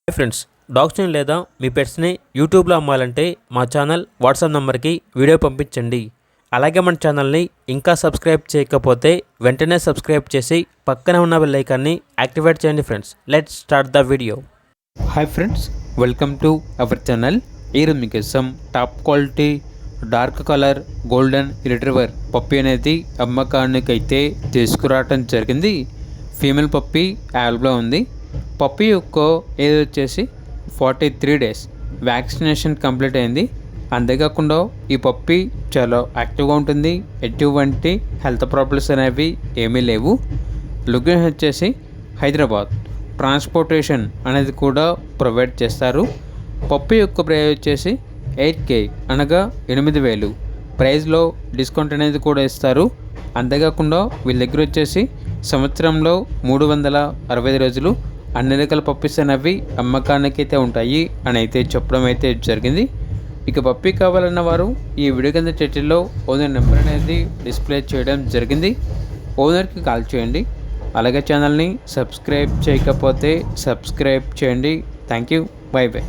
Hi friends, డాగ్స్ని లేదా మీ పెట్స్ని యూట్యూబ్లో అమ్మాలంటే మా ఛానల్ వాట్సాప్ నెంబర్కి వీడియో పంపించండి. అలాగే మన ఛానల్ని ఇంకా సబ్స్క్రైబ్ చేయకపోతే వెంటనే సబ్స్క్రైబ్ చేసి పక్కనే ఉన్న బెల్ ఐకాన్ని యాక్టివేట్ చేయండి. Friends, let's start the video. Hi friends, welcome to our channel. ఈరోజు మీకోసం top quality dark colour golden retriever puppy అనేది అమ్మకానికి అయితే తీసుకురావటం జరిగింది. ఫీమేల్ పప్పీ అవైలబుల్లో ఉంది. పప్పీ యొక్క ఏజ్ వచ్చేసి 43 days. వ్యాక్సినేషన్ కంప్లీట్ అయింది. అంతేకాకుండా ఈ పప్పీ చాలా యాక్టివ్గా ఉంటుంది. ఎటువంటి హెల్త్ ప్రాబ్లమ్స్ అనేవి ఏమీ లేవు. లొకేషన్ వచ్చేసి హైదరాబాద్. ట్రాన్స్పోర్టేషన్ అనేది కూడా ప్రొవైడ్ చేస్తారు. పప్పీ యొక్క ప్రైస్ వచ్చేసి 8K అనగా 8,000. ప్రైస్లో డిస్కౌంట్ అనేది కూడా ఇస్తారు. అంతేకాకుండా వీళ్ళ దగ్గర వచ్చేసి సంవత్సరంలో 365 రోజులు అన్ని రకాల పప్పీస్ అనేవి అమ్మకానికి అయితే ఉంటాయి అని అయితే చెప్పడం అయితే జరిగింది. ఇక పప్పీ కావాలన్న వారు ఈ వీడియో కింద టైటిల్లో ఓనర్ నెంబర్ అనేది డిస్ప్లే చేయడం జరిగింది. ఓనర్కి కాల్ చేయండి. అలాగే ఛానల్ని సబ్స్క్రైబ్ చేయకపోతే సబ్స్క్రైబ్ చేయండి. Thank you. By by.